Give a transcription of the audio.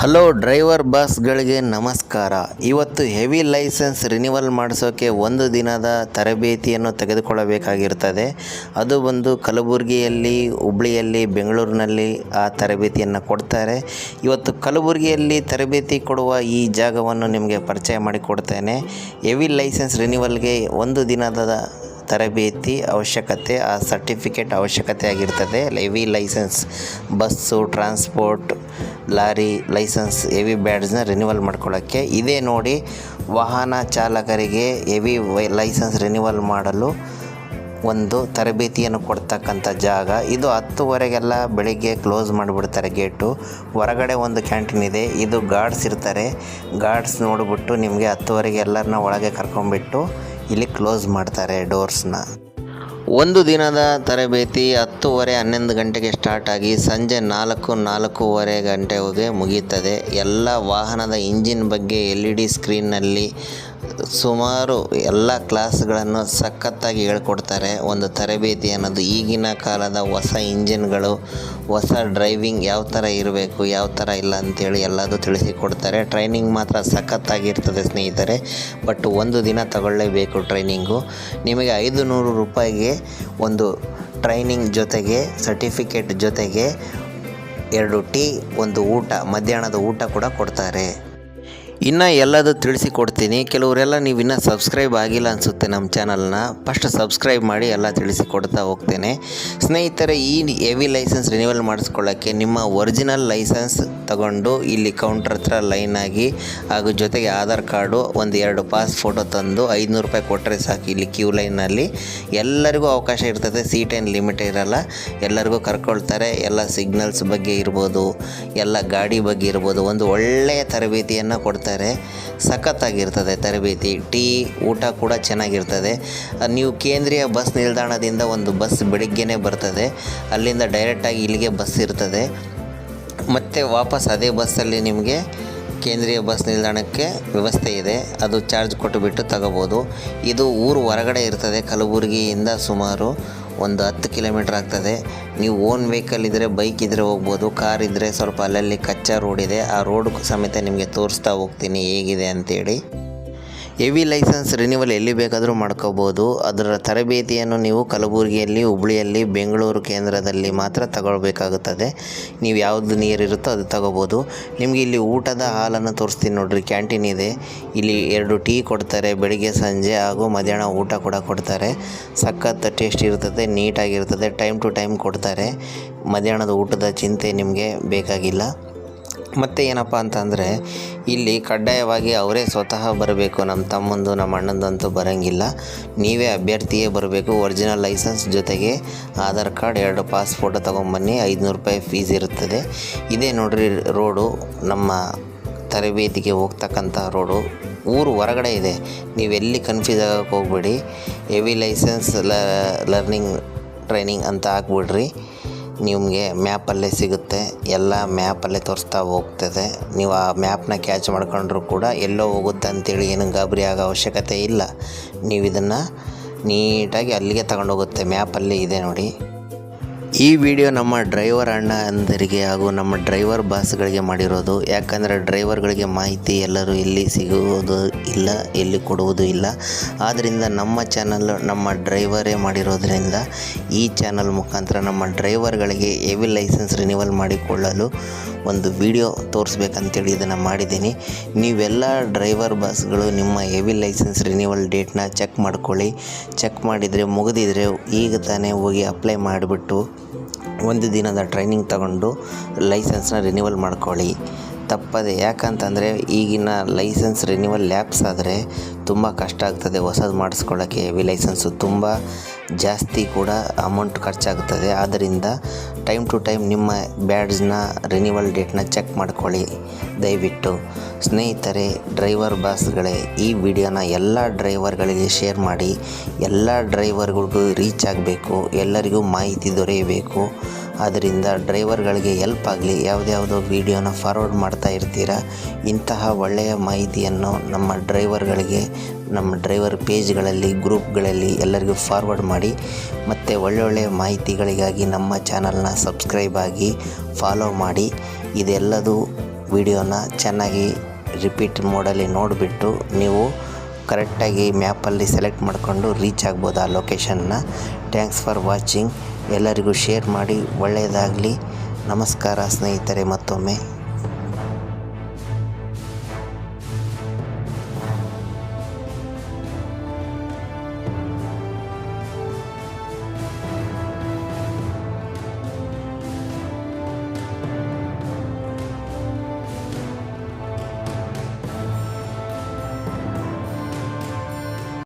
Hello driver ಬಾಸ್ಗಳಿಗೆ ನಮಸ್ಕಾರ. ಇವತ್ತು heavy license renewal ಮಾಡಿಸೋಕ್ಕೆ ಒಂದು ದಿನದ ತರಬೇತಿಯನ್ನು ತೆಗೆದುಕೊಳ್ಳಬೇಕಾಗಿರ್ತದೆ. ಅದು ಬಂದು ಕಲಬುರಗಿಯಲ್ಲಿ, ಹುಬ್ಳಿಯಲ್ಲಿ, ಬೆಂಗಳೂರಿನಲ್ಲಿ ಆ ತರಬೇತಿಯನ್ನು ಕೊಡ್ತಾರೆ. ಇವತ್ತು ಕಲಬುರಗಿಯಲ್ಲಿ ತರಬೇತಿ ಕೊಡುವ ಈ ಜಾಗವನ್ನು ನಿಮಗೆ ಪರಿಚಯ ಮಾಡಿಕೊಡ್ತೇನೆ. ಹೆವಿ ಲೈಸೆನ್ಸ್ ರಿನಿವಲ್ಗೆ ಒಂದು ದಿನದ ತರಬೇತಿ ಅವಶ್ಯಕತೆ, ಆ ಸರ್ಟಿಫಿಕೇಟ್ ಅವಶ್ಯಕತೆ ಆಗಿರ್ತದೆ. Heavy license bus, transport, lorry license heavy ಬ್ಯಾಡ್ಜ್ನ ರಿನಿವಲ್ ಮಾಡ್ಕೊಳ್ಳೋಕ್ಕೆ ಇದೇ ನೋಡಿ. ವಾಹನ ಚಾಲಕರಿಗೆ ಹೆವಿ ಲೈಸೆನ್ಸ್ ರಿನಿವಲ್ ಮಾಡಲು ಒಂದು ತರಬೇತಿಯನ್ನು ಕೊಡ್ತಕ್ಕಂಥ ಜಾಗ ಇದು. 10:30ಗೆಲ್ಲ ಬೆಳಿಗ್ಗೆ ಕ್ಲೋಸ್ ಮಾಡಿಬಿಡ್ತಾರೆ ಗೇಟು. ಹೊರಗಡೆ ಒಂದು ಕ್ಯಾಂಟೀನ್ ಇದೆ. ಇದು ಗಾರ್ಡ್ಸ್ ಇರ್ತಾರೆ. ಗಾರ್ಡ್ಸ್ ನೋಡಿಬಿಟ್ಟು ನಿಮಗೆ 10:30ಗೆ ಎಲ್ಲರನ್ನ ಒಳಗೆ ಕರ್ಕೊಂಡ್ಬಿಟ್ಟು ಇಲ್ಲಿ ಕ್ಲೋಸ್ ಮಾಡ್ತಾರೆ ಡೋರ್ಸ್ನ. ಒಂದು ದಿನದ ತರಬೇತಿ 10:30-11 ಗಂಟೆಗೆ ಸ್ಟಾರ್ಟ್ ಆಗಿ ಸಂಜೆ 4-4:30 ಗಂಟೆಗೆ ಮುಗಿಯುತ್ತದೆ. ಎಲ್ಲ ವಾಹನದ ಇಂಜಿನ್ ಬಗ್ಗೆ LED ಸ್ಕ್ರೀನ್ನಲ್ಲಿ ಸುಮಾರು ಎಲ್ಲ ಕ್ಲಾಸ್ಗಳನ್ನು ಸಖತ್ತಾಗಿ ಹೇಳ್ಕೊಡ್ತಾರೆ. ಒಂದು ತರಬೇತಿ ಅನ್ನೋದು ಈಗಿನ ಕಾಲದ ಹೊಸ ಇಂಜಿನ್ಗಳು, ಹೊಸ ಡ್ರೈವಿಂಗ್ ಯಾವ ಥರ ಇರಬೇಕು, ಯಾವ ಥರ ಇಲ್ಲ ಅಂಥೇಳಿ ಎಲ್ಲದೂ ತಿಳಿಸಿಕೊಡ್ತಾರೆ. ಟ್ರೈನಿಂಗ್ ಮಾತ್ರ ಸಖತ್ತಾಗಿರ್ತದೆ ಸ್ನೇಹಿತರೆ. ಬಟ್ ಒಂದು ದಿನ ತಗೊಳ್ಳೇಬೇಕು ಟ್ರೈನಿಂಗು. ನಿಮಗೆ 500 ರೂಪಾಯಿಗೆ ಒಂದು ಟ್ರೈನಿಂಗ್ ಜೊತೆಗೆ ಸರ್ಟಿಫಿಕೇಟ್ ಜೊತೆಗೆ 2 ಟೀ, ಒಂದು ಊಟ, ಮಧ್ಯಾಹ್ನದ ಊಟ ಕೂಡ ಕೊಡ್ತಾರೆ. ಇನ್ನು ಎಲ್ಲದೂ ತಿಳಿಸಿಕೊಡ್ತೀನಿ. ಕೆಲವರೆಲ್ಲ ನೀವು ಇನ್ನೂ ಸಬ್ಸ್ಕ್ರೈಬ್ ಆಗಿಲ್ಲ ಅನಿಸುತ್ತೆ ನಮ್ಮ ಚಾನಲ್ನ. ಫಸ್ಟ್ ಸಬ್ಸ್ಕ್ರೈಬ್ ಮಾಡಿ ಎಲ್ಲ ತಿಳಿಸಿಕೊಡ್ತಾ ಹೋಗ್ತೇನೆ. ಸ್ನೇಹಿತರೆ, ಈ ಹೆವಿ ಲೈಸೆನ್ಸ್ ರಿನಿವಲ್ ಮಾಡಿಸ್ಕೊಳ್ಳೋಕ್ಕೆ ನಿಮ್ಮ ಒರಿಜಿನಲ್ ಲೈಸೆನ್ಸ್ ತಗೊಂಡು ಇಲ್ಲಿ ಕೌಂಟ್ರ್ ಹತ್ರ ಲೈನಾಗಿ, ಹಾಗೂ ಜೊತೆಗೆ ಆಧಾರ್ ಕಾರ್ಡು, ಒಂದು 2 ಪಾಸ್ ಫೋಟೋ ತಂದು 500 ರೂಪಾಯಿ ಕೊಟ್ಟರೆ ಸಾಕು. ಇಲ್ಲಿ ಕ್ಯೂ ಲೈನಲ್ಲಿ ಎಲ್ಲರಿಗೂ ಅವಕಾಶ ಇರ್ತದೆ. ಸೀಟ್ ಏನು ಲಿಮಿಟ್ ಇರೋಲ್ಲ, ಎಲ್ಲರಿಗೂ ಕರ್ಕೊಳ್ತಾರೆ. ಎಲ್ಲ ಸಿಗ್ನಲ್ಸ್ ಬಗ್ಗೆ ಇರ್ಬೋದು, ಎಲ್ಲ ಗಾಡಿ ಬಗ್ಗೆ ಇರ್ಬೋದು, ಒಂದು ಒಳ್ಳೆಯ ತರಬೇತಿಯನ್ನು ಕೊಡ್ತಾರೆ. ಸಖತ್ತಾಗಿರ್ತದೆ ತರಬೇತಿ. ಟೀ, ಊಟ ಕೂಡ ಚೆನ್ನಾಗಿರ್ತದೆ. ನೀವು ಕೇಂದ್ರೀಯ ಬಸ್ ನಿಲ್ದಾಣದಿಂದ ಒಂದು ಬಸ್ ಬೆಳಿಗ್ಗೆನೇ ಬರ್ತದೆ. ಅಲ್ಲಿಂದ ಡೈರೆಕ್ಟಾಗಿ ಇಲ್ಲಿಗೆ ಬಸ್ ಇರ್ತದೆ. ಮತ್ತು ವಾಪಸ್ ಅದೇ ಬಸ್ಸಲ್ಲಿ ನಿಮಗೆ ಕೇಂದ್ರೀಯ ಬಸ್ ನಿಲ್ದಾಣಕ್ಕೆ ವ್ಯವಸ್ಥೆ ಇದೆ. ಅದು ಚಾರ್ಜ್ ಕೊಟ್ಟುಬಿಟ್ಟು ತಗೋಬೋದು. ಇದು ಊರು ಹೊರಗಡೆ ಇರ್ತದೆ. ಕಲಬುರಗಿಯಿಂದ ಸುಮಾರು ಒಂದು 10 ಕಿಲೋಮೀಟ್ರ್ ಆಗ್ತದೆ. ನೀವು ಓನ್ ವೆಹಿಕಲ್ ಇದ್ದರೆ, ಬೈಕ್ ಇದ್ದರೆ ಹೋಗ್ಬೋದು. ಕಾರ್ ಇದ್ದರೆ ಸ್ವಲ್ಪ ಅಲ್ಲಲ್ಲಿ ಕಚ್ಚಾ ರೋಡ್ ಇದೆ. ಆ ರೋಡ್ ಸಮೇತ ನಿಮಗೆ ತೋರಿಸ್ತಾ ಹೋಗ್ತೀನಿ ಹೇಗಿದೆ ಅಂಥೇಳಿ. ಹೆವಿ ಲೈಸೆನ್ಸ್ ರಿನಿವಲ್ ಎಲ್ಲಿ ಬೇಕಾದರೂ ಮಾಡ್ಕೋಬೋದು. ಅದರ ತರಬೇತಿಯನ್ನು ನೀವು ಕಲಬುರಗಿಯಲ್ಲಿ, ಹುಬ್ಳಿಯಲ್ಲಿ, ಬೆಂಗಳೂರು ಕೇಂದ್ರದಲ್ಲಿ ಮಾತ್ರ ತಗೊಳ್ಬೇಕಾಗುತ್ತದೆ. ನೀವು ಯಾವುದು ನಿಯರ್ ಇರುತ್ತೋ ಅದು ತಗೋಬೋದು. ನಿಮಗೆ ಇಲ್ಲಿ ಊಟದ ಹಾಲನ್ನು ತೋರಿಸ್ತೀನಿ ನೋಡಿರಿ. ಕ್ಯಾಂಟೀನ್ ಇದೆ. ಇಲ್ಲಿ 2 ಟೀ ಕೊಡ್ತಾರೆ ಬೆಳಿಗ್ಗೆ, ಸಂಜೆ, ಹಾಗೂ ಮಧ್ಯಾಹ್ನ ಊಟ ಕೂಡ ಕೊಡ್ತಾರೆ. ಸಖತ್ ಟೇಸ್ಟ್ ಇರ್ತದೆ, ನೀಟಾಗಿರ್ತದೆ. ಟೈಮ್ ಟು ಟೈಮ್ ಕೊಡ್ತಾರೆ. ಮಧ್ಯಾಹ್ನದ ಊಟದ ಚಿಂತೆ ನಿಮಗೆ ಬೇಕಾಗಿಲ್ಲ. ಮತ್ತು ಏನಪ್ಪ ಅಂತಂದರೆ, ಇಲ್ಲಿ ಕಡ್ಡಾಯವಾಗಿ ಅವರೇ ಸ್ವತಃ ಬರಬೇಕು. ನಮ್ಮ ತಮ್ಮಂದು, ನಮ್ಮ ಅಣ್ಣಂದಂತೂ ಬರೋಂಗಿಲ್ಲ. ನೀವೇ ಅಭ್ಯರ್ಥಿಯೇ ಬರಬೇಕು. ಒರಿಜಿನಲ್ ಲೈಸೆನ್ಸ್ ಜೊತೆಗೆ ಆಧಾರ್ ಕಾರ್ಡ್, 2 ಪಾಸ್ ಫೋಟೋ ತೊಗೊಂಬನ್ನಿ. 500 ರೂಪಾಯಿ ಫೀಸ್ ಇರುತ್ತದೆ. ಇದೇ ನೋಡ್ರಿ ರೋಡು, ನಮ್ಮ ತರಬೇತಿಗೆ ಹೋಗ್ತಕ್ಕಂಥ ರೋಡು. ಊರು ಹೊರಗಡೆ ಇದೆ. ನೀವೆಲ್ಲಿ ಕನ್ಫ್ಯೂಸ್ ಆಗೋಕ್ಕೆ ಹೋಗ್ಬೇಡಿ. ಹೆವಿ ಲೈಸೆನ್ಸ್ ಲರ್ನಿಂಗ್ ಟ್ರೈನಿಂಗ್ ಅಂತ ಹಾಕ್ಬಿಡ್ರಿ. ನಿಮಗೆ ಮ್ಯಾಪಲ್ಲೇ ಸಿಗುತ್ತೆ. ಎಲ್ಲ ಮ್ಯಾಪಲ್ಲೇ ತೋರಿಸ್ತಾ ಹೋಗ್ತದೆ. ನೀವು ಆ ಮ್ಯಾಪ್ನ ಕ್ಯಾಚ್ ಮಾಡ್ಕೊಂಡ್ರೂ ಕೂಡ ಎಲ್ಲೋ ಹೋಗುತ್ತೆ ಅಂಥೇಳಿ ಏನು ಗಾಬರಿ ಆಗೋ ಅವಶ್ಯಕತೆ ಇಲ್ಲ. ನೀವು ಇದನ್ನು ನೀಟಾಗಿ ಅಲ್ಲಿಗೆ ತಗೊಂಡೋಗುತ್ತೆ. ಮ್ಯಾಪಲ್ಲಿ ಇದೆ ನೋಡಿ. ಈ ವಿಡಿಯೋ ನಮ್ಮ ಡ್ರೈವರ್ ಅಣ್ಣ ಅಂದರಿಗೆ ಹಾಗೂ ನಮ್ಮ ಡ್ರೈವರ್ ಬಾಸ್ಗಳಿಗೆ ಮಾಡಿರೋದು. ಯಾಕಂದರೆ ಡ್ರೈವರ್ಗಳಿಗೆ ಮಾಹಿತಿ ಎಲ್ಲರೂ ಇಲ್ಲಿ ಸಿಗುವುದು ಇಲ್ಲ, ಎಲ್ಲಿ ಕೊಡುವುದೂ ಇಲ್ಲ. ಆದ್ದರಿಂದ ನಮ್ಮ ಚಾನಲ್ ನಮ್ಮ ಡ್ರೈವರೇ ಮಾಡಿರೋದ್ರಿಂದ ಈ ಚಾನಲ್ ಮುಖಾಂತರ ನಮ್ಮ ಡ್ರೈವರ್ಗಳಿಗೆ ಹೆವಿ ಲೈಸೆನ್ಸ್ ರಿನಿವಲ್ ಮಾಡಿಕೊಳ್ಳಲು ಒಂದು ವಿಡಿಯೋ ತೋರಿಸ್ಬೇಕಂತೇಳಿ ಇದನ್ನು ಮಾಡಿದ್ದೀನಿ. ನೀವೆಲ್ಲ ಡ್ರೈವರ್ ಬಾಸ್ಗಳು ನಿಮ್ಮ ಹೆವಿ ಲೈಸೆನ್ಸ್ ರಿನಿವಲ್ ಡೇಟ್ನ ಚೆಕ್ ಮಾಡ್ಕೊಳ್ಳಿ. ಚೆಕ್ ಮಾಡಿದರೆ ಮುಗಿದಿದ್ರೆ ಈಗ ತಾನೇ ಹೋಗಿ ಅಪ್ಲೈ ಮಾಡಿಬಿಟ್ಟು ಒಂದು ದಿನದ ಟ್ರೈನಿಂಗ್ ತಗೊಂಡು ಲೈಸೆನ್ಸ್ನ ರಿನಿವಲ್ ಮಾಡ್ಕೊಳ್ಳಿ ತಪ್ಪದೆ. ಯಾಕಂತಂದರೆ ಈಗಿನ ಲೈಸೆನ್ಸ್ ರಿನಿವಲ್ ಲ್ಯಾಪ್ಸ್ ಆದರೆ ತುಂಬ ಕಷ್ಟ ಆಗ್ತದೆ. ಹೊಸದು ಮಾಡಿಸ್ಕೊಳ್ಳೋಕ್ಕೆ ಹೆವಿ ಲೈಸೆನ್ಸು ತುಂಬ ಜಾಸ್ತಿ ಕೂಡ ಅಮೌಂಟ್ ಖರ್ಚಾಗ್ತದೆ. ಆದ್ದರಿಂದ ಟೈಮ್ ಟು ಟೈಮ್ ನಿಮ್ಮ ಬ್ಯಾಡ್ಜ್ನ ರಿನಿವಲ್ ಡೇಟ್ನ ಚೆಕ್ ಮಾಡ್ಕೊಳ್ಳಿ ದಯವಿಟ್ಟು. ಸ್ನೇಹಿತರೆ, ಡ್ರೈವರ್ ಬಾಸ್ಗಳೇ, ಈ ವಿಡಿಯೋನ ಎಲ್ಲ ಡ್ರೈವರ್ಗಳಿಗೆ ಶೇರ್ ಮಾಡಿ. ಎಲ್ಲ ಡ್ರೈವರ್ಗಳಿಗೂ ರೀಚ್ ಆಗಬೇಕು, ಎಲ್ಲರಿಗೂ ಮಾಹಿತಿ ದೊರೆಯಬೇಕು. ಆದ್ದರಿಂದ ಡ್ರೈವರ್ಗಳಿಗೆ ಹೆಲ್ಪ್ ಆಗಲಿ. ಯಾವುದ್ಯಾವುದೋ ವೀಡಿಯೋನ ಫಾರ್ವರ್ಡ್ ಮಾಡ್ತಾ ಇರ್ತೀರ. ಇಂತಹ ಒಳ್ಳೆಯ ಮಾಹಿತಿಯನ್ನು ನಮ್ಮ ಡ್ರೈವರ್ಗಳಿಗೆ, ನಮ್ಮ ಡ್ರೈವರ್ ಪೇಜ್ಗಳಲ್ಲಿ, ಗ್ರೂಪ್ಗಳಲ್ಲಿ ಎಲ್ಲರಿಗೂ ಫಾರ್ವರ್ಡ್ ಮಾಡಿ. ಮತ್ತು ಒಳ್ಳೊಳ್ಳೆಯ ಮಾಹಿತಿಗಳಿಗಾಗಿ ನಮ್ಮ ಚಾನಲ್ನ ಸಬ್ಸ್ಕ್ರೈಬ್ ಆಗಿ ಫಾಲೋ ಮಾಡಿ. ಇದೆಲ್ಲದೂ ವಿಡಿಯೋನ ಚೆನ್ನಾಗಿ ರಿಪೀಟ್ ಮೋಡಲ್ಲಿ ನೋಡಿಬಿಟ್ಟು ನೀವು ಕರೆಕ್ಟಾಗಿ ಮ್ಯಾಪಲ್ಲಿ ಸೆಲೆಕ್ಟ್ ಮಾಡಿಕೊಂಡು ರೀಚ್ ಆಗ್ಬೋದು ಆ ಲೊಕೇಶನ್ನ. Thanks for watching. ಎಲ್ಲರಿಗೂ ಶೇರ್ ಮಾಡಿ. ಒಳ್ಳೆಯದಾಗಲಿ. ನಮಸ್ಕಾರ ಸ್ನೇಹಿತರೆ, ಮತ್ತೊಮ್ಮೆ